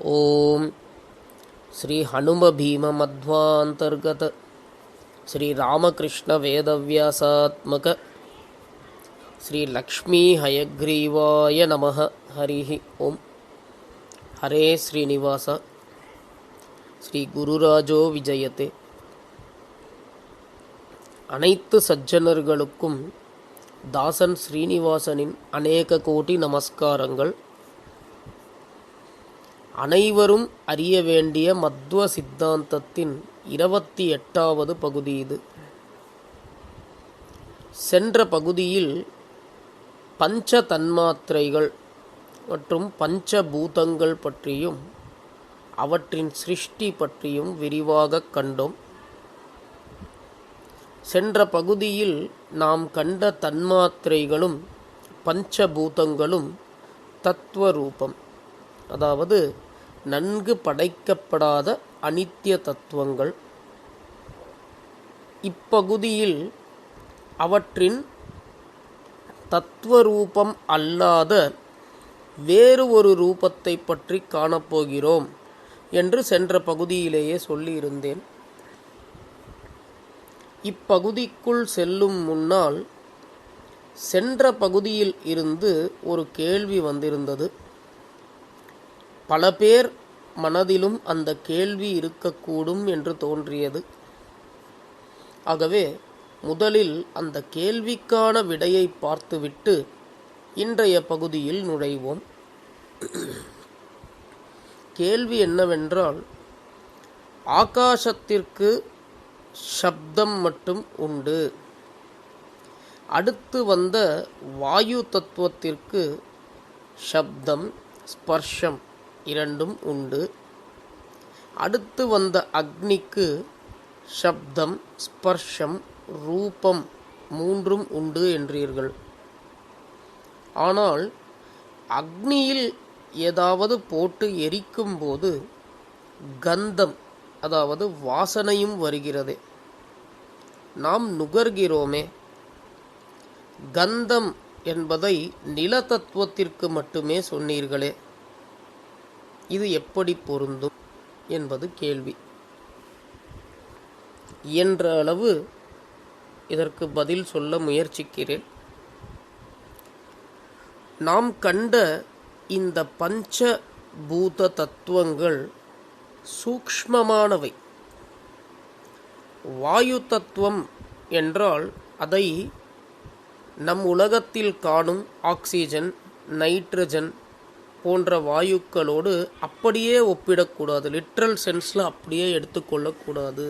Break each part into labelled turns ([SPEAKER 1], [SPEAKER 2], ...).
[SPEAKER 1] ओम श्री हनुम भीम मध्वांतर्गत श्री रामकृष्ण वेदव्यासात्मक श्री लक्ष्मी हयग्रीवाय नमः। हरि ओम। हरे श्रीनिवास श्री गुरुराजो विजयते। அனைத்து சஜ்ஜனர்களுக்கும் தாசன் ஸ்ரீனிவாசனின் அநேக கோடி நமஸ்காரங்கள். அனைவரும் அறிய வேண்டிய மத்வ சித்தாந்தத்தின் 28வது பகுதி இது. சென்ற பகுதியில் பஞ்ச தன்மாத்திரைகள் மற்றும் பஞ்சபூதங்கள் பற்றியும் அவற்றின் சிருஷ்டி பற்றியும் விரிவாக கண்டோம். சென்ற பகுதியில் நாம் கண்ட தன்மாத்திரைகளும் பஞ்சபூதங்களும் தத்துவரூபம், அதாவது நன்கு படைக்கப்படாத அனித்திய தத்துவங்கள். இப்பகுதியில் அவற்றின் தத்துவரூபம் அல்லாத வேறு ஒரு ரூபத்தை பற்றி காணப்போகிறோம் என்று சென்ற பகுதியிலேயே சொல்லியிருந்தேன். இப்பகுதிக்குள் செல்லும் முன்னால் சென்ற பகுதியில் இருந்து ஒரு கேள்வி வந்திருந்தது. பல பேர் மனதிலும் அந்த கேள்வி இருக்கக்கூடும் என்று தோன்றியது. ஆகவே முதலில் அந்த கேள்விக்கான விடையை பார்த்துவிட்டு இன்றைய பகுதியில் நுழைவோம். கேள்வி என்னவென்றால், ஆகாசத்திற்கு சப்தம் மட்டும் உண்டு, அடுத்து வந்த வாயு தத்துவத்திற்கு சப்தம் ஸ்பர்ஷம் இரண்டும் உண்டு, அடுத்து வந்த அக்னிக்கு சப்தம் ஸ்பர்ஷம் ரூபம் மூன்றும் உண்டு என்றீர்கள். ஆனால் அக்னியில் ஏதாவது போட்டு எரிக்கும்போது கந்தம், அதாவது வாசனையும் வருகிறதே, நாம் நுகர்கிறோமே. கந்தம் என்பதை நில தத்துவத்திற்கு மட்டுமே சொன்னீர்களே, இது எப்படி பொருந்தும் என்பது கேள்வி. இயன்ற அளவு இதற்கு பதில் சொல்ல முயற்சிக்கிறேன். நாம் கண்ட இந்த பஞ்ச பூத தத்துவங்கள் சூக்ஷ்மமானவை. வாயு தத்துவம் என்றால் அதை நம் உலகத்தில் காணும் ஆக்சிஜன், நைட்ரஜன் போன்ற வாயுக்களோடு அப்படியே ஒப்பிடக்கூடாது. லிட்ரல் சென்ஸில் அப்படியே எடுத்துக்கொள்ளக்கூடாது.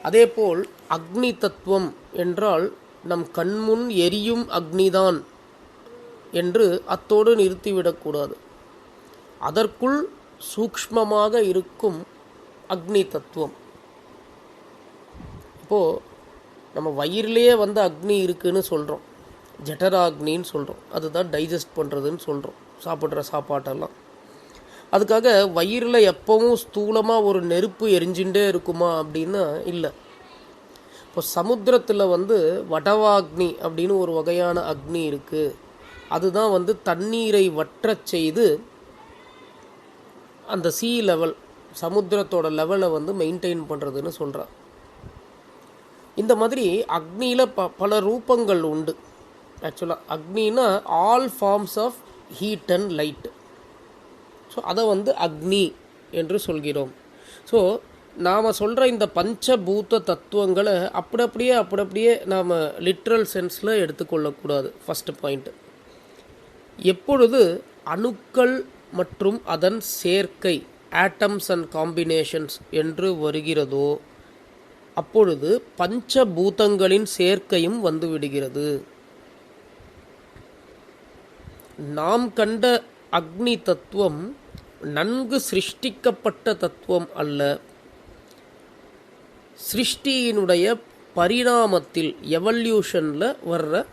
[SPEAKER 1] அதேபோல் அக்னி தத்துவம் என்றால் நம் கண்முன் எரியும் அக்னிதான் என்று அத்தோடு நிறுத்திவிடக்கூடாது. அதற்குள் சூக்ஷ்மமாக இருக்கும் அக்னி தத்துவம். இப்போது நம்ம வயிறிலேயே வந்து அக்னி இருக்குன்னு சொல்கிறோம், ஜఠராக்னின்னு சொல்கிறோம். அதுதான் டைஜஸ்ட் பண்ணுறதுன்னு சொல்கிறோம், சாப்பிட்ற சாப்பாட்டெல்லாம். அதுக்காக வயிறில் எப்பவும் ஸ்தூலமாக ஒரு நெருப்பு எரிஞ்சுட்டே இருக்குமா அப்படின்னா இல்லை. இப்போ சமுத்திரத்தில் வந்து வடவாக்னி அப்படின்னு ஒரு வகையான அக்னி இருக்குது. அதுதான் வந்து தண்ணீரை வற்றச் செய்து அந்த சீ லெவல், சமுத்திரத்தோட லெவலை வந்து மெயின்டைன் பண்ணுறதுன்னு சொல்கிறார். இந்த மாதிரி அக்னியில் பல ரூபங்கள் உண்டு. ஆக்சுவலாக அக்னின்னா all forms of heat and light. So அதை வந்து அக்னி என்று சொல்கிறோம். ஸோ நாம் சொல்கிற இந்த பஞ்சபூத தத்துவங்களை அப்படியே நாம் லிட்ரல் சென்ஸில் எடுத்துக்கொள்ளக்கூடாது. First point. எப்பொழுது அணுக்கள் மற்றும் அதன் சேர்க்கை, ஆட்டம்ஸ் அண்ட் காம்பினேஷன்ஸ் என்று வருகிறதோ அப்பொழுது பஞ்சபூதங்களின் சேர்க்கையும் வந்துவிடுகிறது. நாம் கண்ட அக்னி தத்துவம் நன்கு சிருஷ்டிக்கப்பட்ட தத்துவம் அல்ல. சிருஷ்டியினுடைய பரிணாமத்தில், எவல்யூஷனில் வர்ற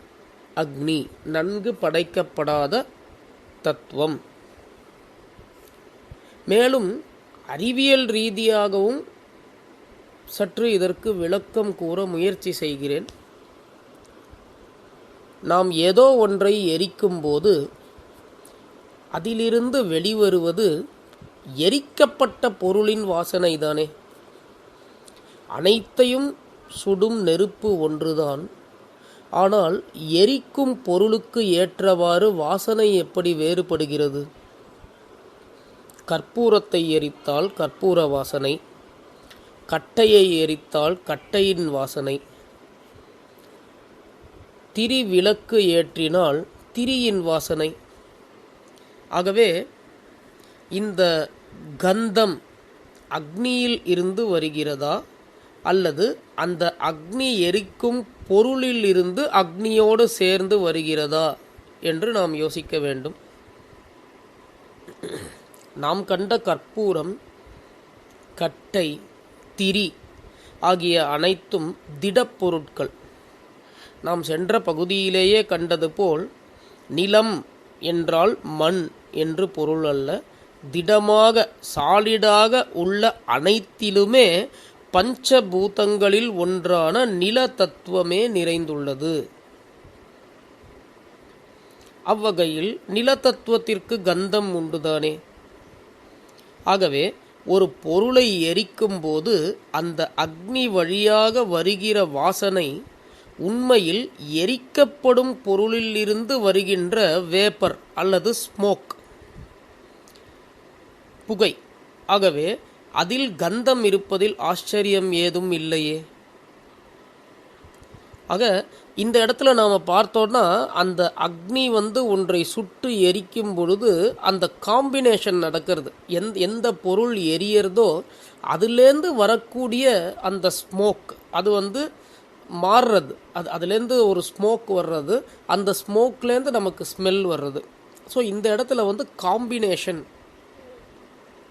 [SPEAKER 1] அக்னி, நன்கு படைக்கப்படாத தத்துவம். மேலும் அறிவியல் ரீதியாகவும் சற்று இதற்கு விளக்கம் கூற முயற்சி செய்கிறேன். நாம் ஏதோ ஒன்றை எரிக்கும்போது அதிலிருந்து வெளிவருவது எரிக்கப்பட்ட பொருளின் வாசனை தானே. அனைத்தையும் சுடும் நெருப்பு ஒன்றுதான். ஆனால் எரிக்கும் பொருளுக்கு ஏற்றவாறு வாசனை எப்படி வேறுபடுகிறது? கற்பூரத்தை எரித்தால் கற்பூர வாசனை, கட்டையை எரித்தால் கட்டையின் வாசனை, திரி விளக்கு ஏற்றினால் திரியின் வாசனை. ஆகவே இந்த கந்தம் அக்னியில் இருந்து வருகிறதா அல்லது அந்த அக்னி எரிக்கும் பொருளில் இருந்து அக்னியோடு சேர்ந்து வருகிறதா என்று நாம் யோசிக்க வேண்டும். நாம் கண்ட கற்பூரம், கட்டை, திரி ஆகிய அனைத்தும் திடப்பொருட்கள். நாம் சென்ற பகுதியிலேயே கண்டது போல் நிலம் என்றால் மண் என்று பொருள் அல்ல. திடமாக சாலிடாக உள்ள அனைத்திலுமே பஞ்சபூதங்களில் ஒன்றான நில தத்துவமே நிறைந்துள்ளது. அவ்வகையில் நில தத்துவத்திற்கு கந்தம் உண்டுதானே. ஆகவே ஒரு பொருளை எரிக்கும் போது அந்த அக்னி வழியாக வருகிற வாசனை உண்மையில் எரிக்கப்படும் பொருளில் இருந்து வருகின்ற வேப்பர் அல்லது ஸ்மோக், புகை. ஆகவே அதில் கந்தம் இருப்பதில் ஆச்சரியம் ஏதும் இல்லையே. ஆக இந்த இடத்துல நாம் பார்த்தோன்னா அந்த அக்னி ஒன்றை சுட்டு எரிக்கும் பொழுது அந்த காம்பினேஷன் நடக்கிறது. எந்த பொருள் எரியறதோ அதுலேருந்து வரக்கூடிய அந்த ஸ்மோக் அது மாறுறது. அதுலேருந்து ஒரு ஸ்மோக் வர்றது, அந்த ஸ்மோக்லேருந்து நமக்கு ஸ்மெல் வர்றது. ஸோ இந்த இடத்துல காம்பினேஷன்,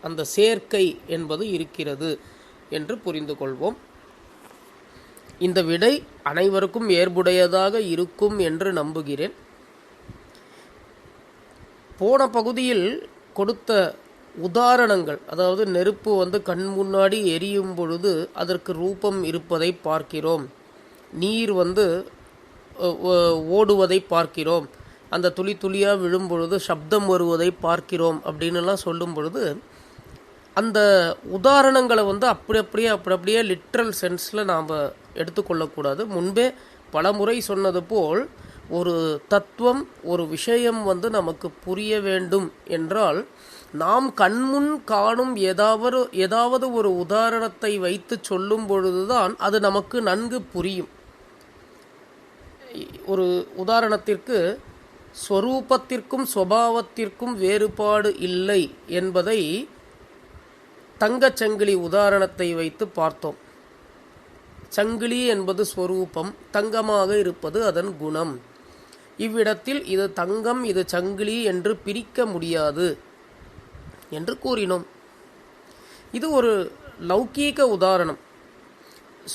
[SPEAKER 1] அந்த சேர்க்கை என்பது இருக்கிறது என்று புரிந்து கொள்வோம். இந்த விடை அனைவருக்கும் ஏற்புடையதாக இருக்கும் என்று நம்புகிறேன். போன பகுதியில் கொடுத்த உதாரணங்கள், அதாவது நெருப்பு கண் முன்னாடி எரியும் பொழுது அதற்கு ரூபம் இருப்பதை பார்க்கிறோம், நீர் ஓடுவதை பார்க்கிறோம், அந்த துளி துளியாக விழும் பொழுது சப்தம் வருவதை பார்க்கிறோம் அப்படின்னுலாம் சொல்லும் பொழுது அந்த உதாரணங்களை அப்படியே லிட்ரல் சென்ஸில் நாம் எடுத்துக்கொள்ளக்கூடாது. முன்பே பலமுறை சொன்னது போல் ஒரு தத்துவம், ஒரு விஷயம் நமக்கு புரிய வேண்டும் என்றால் நாம் கண்முன் காணும் ஏதாவது ஒரு உதாரணத்தை வைத்து சொல்லும் பொழுதுதான் அது நமக்கு நன்கு புரியும். ஒரு உதாரணத்திற்கு ஸ்வரூபத்திற்கும் சுபாவத்திற்கும் வேறுபாடு இல்லை என்பதை தங்கச்சங்கிலி உதாரணத்தை வைத்து பார்த்தோம். சங்கிலி என்பது ஸ்வரூபம், தங்கமாக இருப்பது அதன் குணம். இவ்விடத்தில் இது தங்கம், இது சங்கிலி என்று பிரிக்க முடியாது என்று கூறினோம். இது ஒரு லௌகீக உதாரணம்.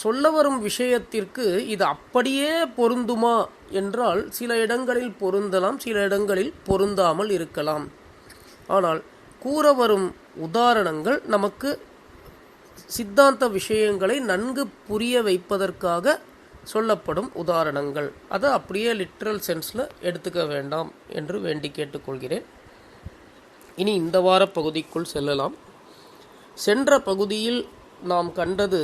[SPEAKER 1] சொல்ல வரும் விஷயத்திற்கு இது அப்படியே பொருந்துமா என்றால் சில இடங்களில் பொருந்தலாம், சில இடங்களில் பொருந்தாமல் இருக்கலாம். ஆனால் கூற வரும் உதாரணங்கள் நமக்கு சித்தாந்த விஷயங்களை நன்கு புரிய வைப்பதற்காக சொல்லப்படும் உதாரணங்கள். அதை அப்படியே லிட்ரல் சென்ஸில் எடுத்துக்க வேண்டாம் என்று வேண்டி கேட்டுக்கொள்கிறேன். இனி இந்த வார பகுதிக்குள் செல்லலாம். சென்ற பகுதியில் நாம் கண்டது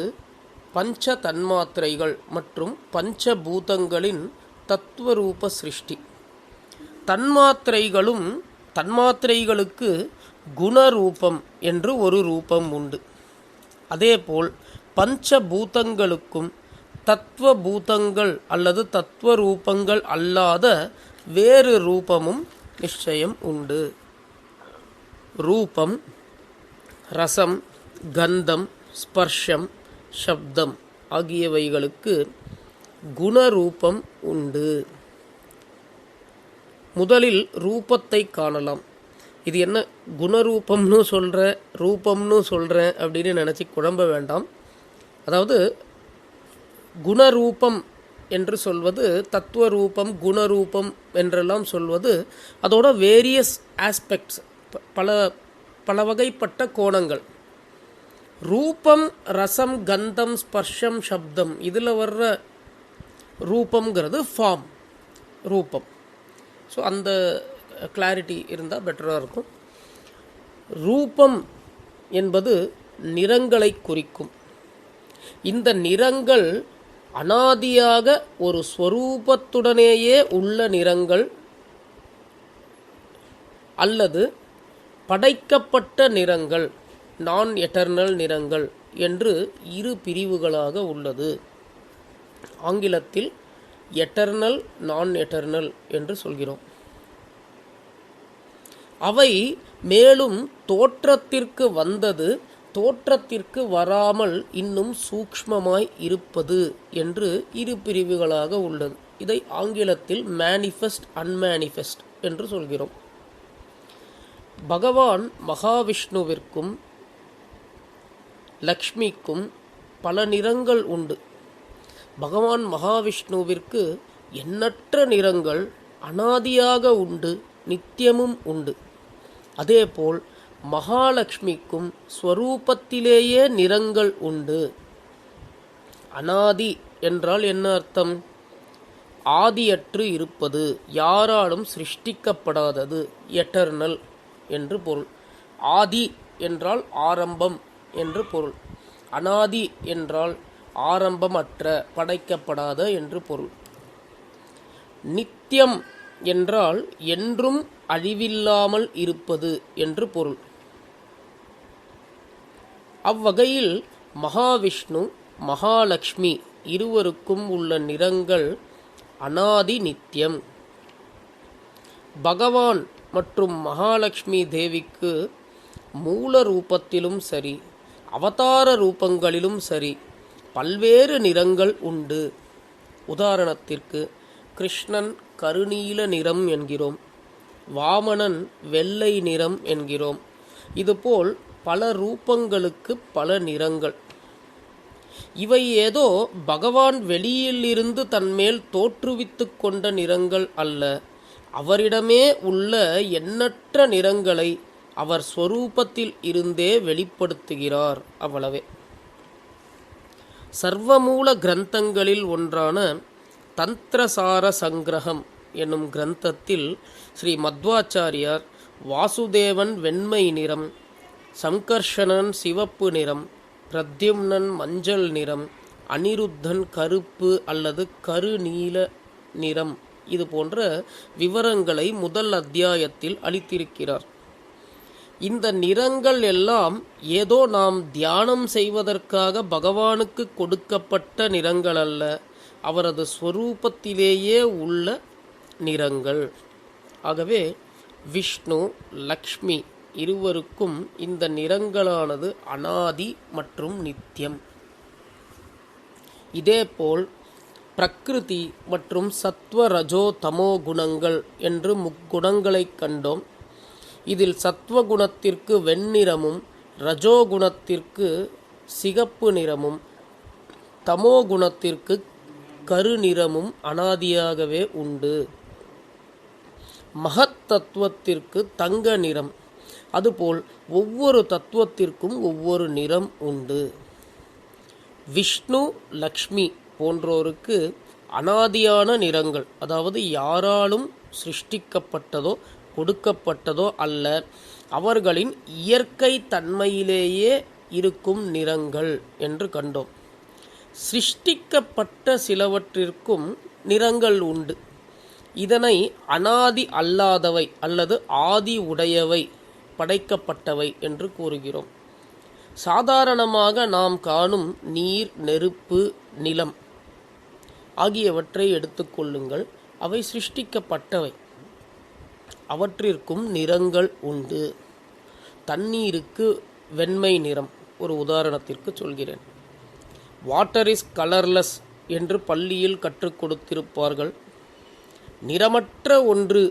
[SPEAKER 1] பஞ்ச தன்மாத்திரைகள் மற்றும் பஞ்சபூதங்களின் தத்துவரூப சிருஷ்டி. தன்மாத்திரைகளுக்கு குணரூபம் என்று ஒரு ரூபம் உண்டு. அதேபோல் பஞ்சபூதங்களுக்கும் தத்துவபூதங்கள் அல்லது தத்துவரூபங்கள் அல்லாத வேறு ரூபமும் நிச்சயம் உண்டு. ரூபம், ரசம், கந்தம், ஸ்பர்ஷம், சப்தம் ஆகியவைகளுக்கு குணரூபம் உண்டு. முதலில் ரூபத்தை காணலாம். இது என்ன குணரூபம்னு சொல்கிறேன், ரூபம்னு சொல்கிறேன் அப்படின்னு நினச்சி குழம்ப வேண்டாம். அதாவது குணரூபம் என்று சொல்வது தத்துவரூபம், குணரூபம் என்றெல்லாம் சொல்வது அதோட வேரியஸ் ஆஸ்பெக்ட்ஸ், பல வகைப்பட்ட கோணங்கள். ரூபம், ரசம், கந்தம், ஸ்பர்ஷம், சப்தம் இதில் வர்ற ரூபம்ங்கிறது ஃபார்ம், ரூபம். ஸோ அந்த கிளாரிட்டி இருந்தால் பெட்டராக இருக்கும். ரூபம் என்பது நிறங்களை குறிக்கும். இந்த நிறங்கள் அனாதியாக ஒரு ஸ்வரூபத்துடனேயே உள்ள நிறங்கள் அல்லது படைக்கப்பட்ட நிறங்கள், நான் எட்டர்னல் நிறங்கள் என்று இரு பிரிவுகளாக உள்ளது. ஆங்கிலத்தில் எட்டர்னல், நான் எட்டர்னல் என்று சொல்கிறோம். அவை மேலும் தோற்றத்திற்கு வந்தது, தோற்றத்திற்கு வராமல் இன்னும் சூக்ஷ்மமாய் இருப்பது என்று இரு பிரிவுகளாக உள்ளது. இதை ஆங்கிலத்தில் மேனிஃபெஸ்ட், அன்மேனிஃபெஸ்ட் என்று சொல்கிறோம். பகவான் மகாவிஷ்ணுவிற்கும் லக்ஷ்மிக்கும் பல நிறங்கள் உண்டு. பகவான் மகாவிஷ்ணுவிற்கு எண்ணற்ற நிறங்கள் அனாதியாக உண்டு, நித்தியமும் உண்டு. அதேபோல் மகாலட்சுமிக்கும் ஸ்வரூபத்திலேயே நிறங்கள் உண்டு. அனாதி என்றால் என்ன அர்த்தம்? ஆதியற்று இருப்பது, யாராலும் சிருஷ்டிக்கப்படாதது, எட்டர்னல் என்று பொருள். ஆதி என்றால் ஆரம்பம் என்று பொருள். அனாதி என்றால் ஆரம்பமற்ற, படைக்கப்படாத என்று பொருள். நித்தியம் என்றால் என்றும் அழிவில்லாமல் இருப்பது என்று பொருள். அவ்வகையில் மகாவிஷ்ணு, மகாலட்சுமி இருவருக்கும் உள்ள நிறங்கள் அனாதி நித்தியம். பகவான் மற்றும் மகாலட்சுமி தேவிக்கு மூல ரூபத்திலும் சரி, அவதார ரூபங்களிலும் சரி பல்வேறு நிறங்கள் உண்டு. உதாரணத்திற்கு கிருஷ்ணன் கருநீல நிறம் என்கிறோம், வாமனன் வெள்ளை நிறம் என்கிறோம். இதுபோல் பல ரூபங்களுக்கு பல நிறங்கள். இவை ஏதோ பகவான் வெளியிலிருந்து தன்மேல் தோற்றுவித்து கொண்ட நிறங்கள் அல்ல. அவரிடமே உள்ள எண்ணற்ற நிறங்களை அவர் ஸ்வரூபத்தில் இருந்தே வெளிப்படுத்துகிறார். அவ்வளவே. சர்வமூல கிரந்தங்களில் ஒன்றான தந்திரசார சங்கிரகம் என்னும் கிரந்தத்தில் ஸ்ரீ மத்வாச்சாரியார் வாசுதேவன் வெண்மை நிறம், சங்கர்ஷணன் சிவப்பு நிறம், பிரத்யும்னன் மஞ்சள் நிறம், அனிருத்தன் கருப்பு அல்லது கருநீல நிறம், இது போன்ற விவரங்களை முதல் அத்தியாயத்தில் அளித்திருக்கிறார். இந்த நிறங்கள் எல்லாம் ஏதோ நாம் தியானம் செய்வதற்காக பகவானுக்கு கொடுக்கப்பட்ட நிறங்கள் அல்ல, அவரது ஸ்வரூபத்திலேயே உள்ள நிறங்கள். ஆகவே விஷ்ணு, லக்ஷ்மி இருவருக்கும் இந்த நிறங்களானது அனாதி மற்றும் நித்தியம். இதேபோல் பிரகிருதி மற்றும் சத்வ ரஜோ தமோ குணங்கள் என்று முக்குணங்களை கண்டோம். இதில் சத்வகுணத்திற்கு வெண்ணிறமும், ரஜோகுணத்திற்கு சிகப்பு நிறமும், தமோ குணத்திற்கு கருநிறமும் அனாதியாகவே உண்டு. மகத் தத்துவத்திற்கு தங்க நிறம், அதுபோல் ஒவ்வொரு தத்துவத்திற்கும் ஒவ்வொரு நிறம் உண்டு. விஷ்ணு, லக்ஷ்மி போன்றோருக்கு அனாதியான நிறங்கள், அதாவது யாராலும் சிருஷ்டிக்கப்பட்டதோ கொடுக்கப்பட்டதோ அல்ல, அவர்களின் இயற்கை தன்மையிலேயே இருக்கும் நிறங்கள் என்று கண்டோம். சிருஷ்டிக்கப்பட்ட சிலவற்றிற்கும் நிறங்கள் உண்டு. இதனை அனாதி அல்லாதவை அல்லது ஆதி உடையவை, படைக்கப்பட்டவை என்று கூறுகிறோம். சாதாரணமாக நாம் காணும் நீர், நெருப்பு, நிலம் ஆகியவற்றை எடுத்துக்கொள்ளுங்கள். அவை சிருஷ்டிக்கப்பட்டவை. அவற்றிற்கும் நிறங்கள் உண்டு. தண்ணீருக்கு வெண்மை நிறம், ஒரு உதாரணத்திற்கு சொல்கிறேன். வாட்டர் இஸ் கலர்லெஸ் என்று பள்ளியில் கற்றுக் கொடுத்திருப்பார்கள். நிறமற்ற ஒன்று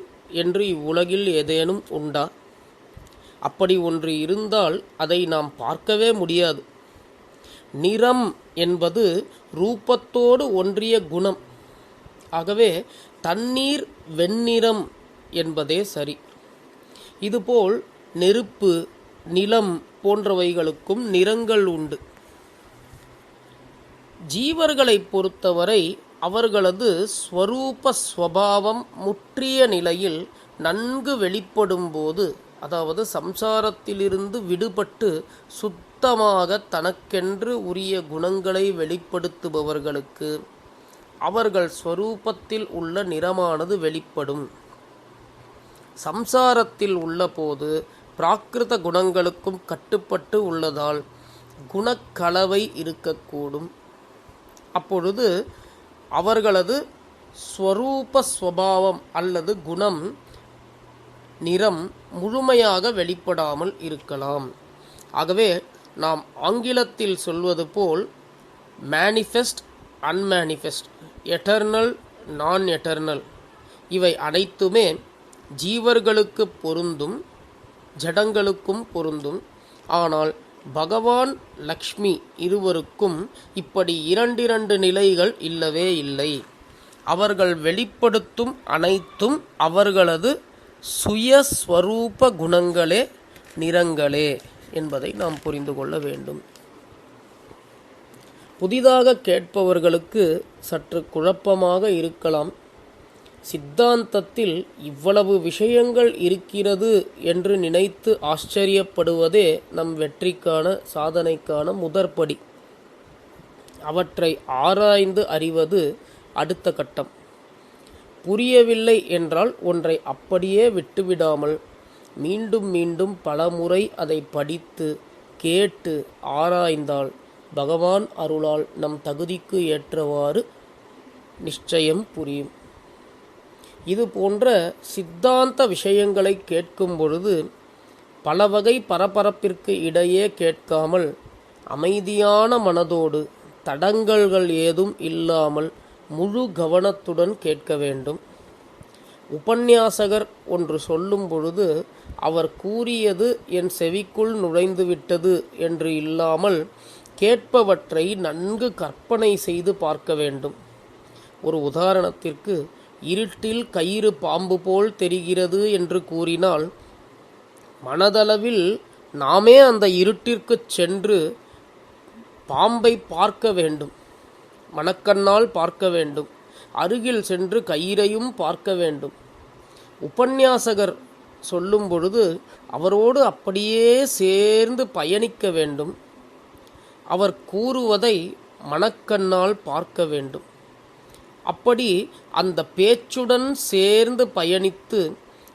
[SPEAKER 1] என்று இவ்வுலகில் ஏதேனும் உண்டா? அப்படி ஒன்று இருந்தால் அதை நாம் பார்க்கவே முடியாது. நிறம் என்பது ரூபத்தோடு ஒன்றிய குணம். ஆகவே தண்ணீர் வெண்ணிறம் என்பதே சரி. இதுபோல் நெருப்பு, நிலம் போன்றவைகளுக்கும் நிறங்கள் உண்டு. ஜீவர்களை பொறுத்தவரை அவர்களது ஸ்வரூப ஸ்வபாவம் முற்றிய நிலையில் நன்கு வெளிப்படும்போது, அதாவது சம்சாரத்திலிருந்து விடுபட்டு சுத்தமாக தனக்கென்று உரிய குணங்களை வெளிப்படுத்துபவர்களுக்கு அவர்கள் ஸ்வரூபத்தில் உள்ள நிறமானது வெளிப்படும். சம்சாரத்தில் உள்ள போது பிராகிருத குணங்களுக்கும் கட்டுப்பட்டு உள்ளதால் குணக்கலவை இருக்கக்கூடும். அப்பொழுது அவர்களது ஸ்வரூப ஸ்வபாவம் அல்லது குணம் நிறம் முழுமையாக வெளிப்படாமல் இருக்கலாம். ஆகவே நாம் ஆங்கிலத்தில் சொல்வது போல் மேனிஃபெஸ்ட், அன்மேனிஃபெஸ்ட், எட்டர்னல், நான் எட்டர்னல் இவை அனைத்துமே ஜீவர்களுக்கு பொருந்தும், ஜடங்களுக்கும் பொருந்தும். ஆனால் பகவான் லக்ஷ்மி இருவருக்கும் இப்படி இரண்டிரண்டு நிலைகள் இல்லவே இல்லை. அவர்கள் வெளிப்படுத்தும் அனைத்தும் அவர்களது சுயஸ்வரூப குணங்களே, நிறங்களே என்பதை நாம் புரிந்து கொள்ள வேண்டும். புதிதாக கேட்பவர்களுக்கு சற்று குழப்பமாக இருக்கலாம். சித்தாந்தத்தில் இவ்வளவு விஷயங்கள் இருக்கிறது என்று நினைத்து ஆச்சரியப்படுவதே நம் வெற்றிக்கான, சாதனைக்கான முதற்படி. அவற்றை ஆராய்ந்து அறிவது அடுத்த கட்டம். புரியவில்லை என்றால் ஒன்றை அப்படியே விட்டுவிடாமல் மீண்டும் மீண்டும் பலமுறை அதை படித்து கேட்டு ஆராய்ந்தால் பகவான் அருளால் நம் தகுதிக்கு ஏற்றவாறு நிச்சயம் புரியும். இது போன்ற சித்தாந்த விஷயங்களை கேட்கும் பொழுது பல வகை பரபரப்பிற்கு இடையே கேட்காமல் அமைதியான மனதோடு தடங்கல்கள் ஏதும் இல்லாமல் முழு கவனத்துடன் கேட்க வேண்டும். உபன்யாசகர் ஒன்று சொல்லும் பொழுது அவர் கூறியது என் செவிக்குள் நுழைந்துவிட்டது என்று இல்லாமல் கேட்பவற்றை நன்கு கற்பனை செய்து பார்க்க வேண்டும். ஒரு உதாரணத்திற்கு, இருட்டில் கயிறு பாம்பு போல் தெரிகிறது என்று கூறினால் மனதளவில் நாமே அந்த இருட்டிற்கு சென்று பாம்பை பார்க்க வேண்டும், மனக்கண்ணால் பார்க்க வேண்டும், அருகில் சென்று கயிறையும் பார்க்க வேண்டும். உபன்யாசகர் சொல்லும் பொழுது அவரோடு அப்படியே சேர்ந்து பயணிக்க வேண்டும். அவர் கூறுவதை மனக்கண்ணால் பார்க்க வேண்டும். அப்படி அந்த பேச்சுடன் சேர்ந்து பயணித்து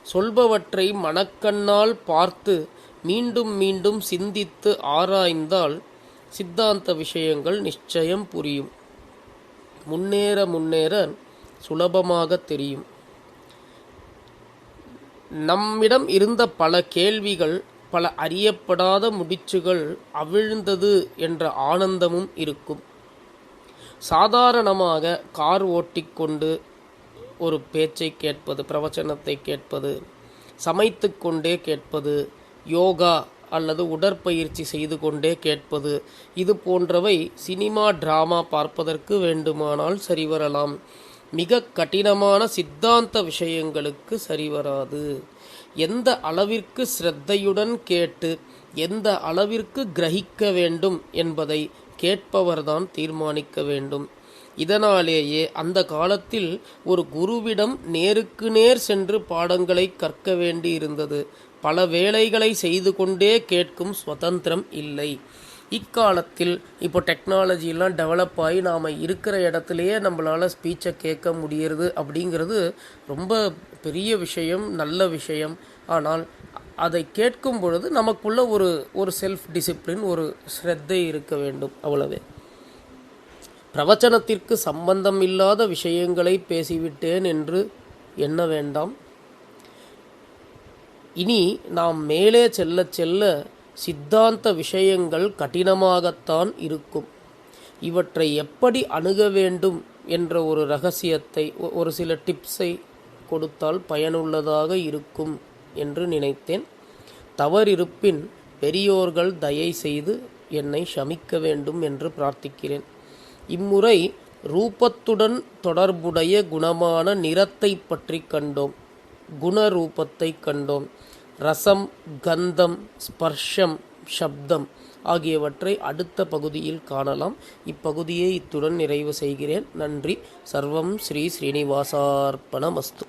[SPEAKER 1] சொல்பவற்றை மனக்கண்ணால் பார்த்து மீண்டும் மீண்டும் சிந்தித்து ஆராய்ந்தால் சித்தாந்த விஷயங்கள் நிச்சயம் புரியும். முன்னேற முன்னேற சுலபமாக தெரியும். நம்மிடம் இருந்த பல கேள்விகள், பல அறியப்படாத முடிச்சுகள் அவிழ்ந்தது என்ற ஆனந்தமும் இருக்கும். சாதாரணமாக கார் ஓட்டிக்கொண்டு ஒரு பேச்சை கேட்பது, பிரவச்சனத்தை கேட்பது, சமைத்து கொண்டே கேட்பது, யோகா அல்லது உடற்பயிற்சி செய்து கொண்டே கேட்பது, இது போன்றவை சினிமா டிராமா பார்ப்பதற்கு வேண்டுமானால் சரிவரலாம். மிக கடினமான சித்தாந்த விஷயங்களுக்கு சரிவராது. எந்த அளவிற்கு ஸ்ரத்தையுடன் கேட்டு எந்த அளவிற்கு கிரகிக்க வேண்டும் என்பதை கேட்பவர்தான் தீர்மானிக்க வேண்டும். இதனாலேயே அந்த காலத்தில் ஒரு குருவிடம் நேருக்கு நேர் சென்று பாடங்களை கற்க வேண்டி இருந்தது. பல வேலைகளை செய்து கொண்டே கேட்கும் சுதந்திரம் இல்லை. இக்காலத்தில் இப்போ டெக்னாலஜிலாம் டெவலப் ஆகி நாம் இருக்கிற இடத்துலையே நம்மளால் ஸ்பீச்சை கேட்க முடியறது அப்படிங்கிறது ரொம்ப பெரிய விஷயம், நல்ல விஷயம். ஆனால் அதை கேட்கும் பொழுது நமக்குள்ள ஒரு செல்ஃப் டிசிப்ளின், ஒரு ஸ்ரத்தை இருக்க வேண்டும், அவ்வளவே. பிரவச்சனத்திற்கு சம்பந்தம் இல்லாத விஷயங்களை பேசிவிட்டேன் என்று எண்ண வேண்டாம். இனி நாம் மேலே செல்ல செல்ல சித்தாந்த விஷயங்கள் கடினமாகத்தான் இருக்கும். இவற்றை எப்படி அணுக வேண்டும் என்ற ஒரு ரகசியத்தை, ஒரு சில டிப்ஸை கொடுத்தால் பயனுள்ளதாக இருக்கும் என்று நினைத்தேன். தவறிருப்பின் பெரியோர்கள் தயை செய்து என்னை க்ஷமிக்க வேண்டும் என்று பிரார்த்திக்கிறேன். இம்முறை ரூபத்துடன் தொடர்புடைய குணமான நிறத்தை பற்றி கண்டோம், குணரூபத்தை கண்டோம். ரசம், கந்தம், ஸ்பர்ஷம், சப்தம் ஆகியவற்றை அடுத்த பகுதியில் காணலாம். இப்பகுதியை இத்துடன் நிறைவு செய்கிறேன். நன்றி. சர்வம் ஸ்ரீ ஸ்ரீனிவாசார்ப்பணமஸ்து.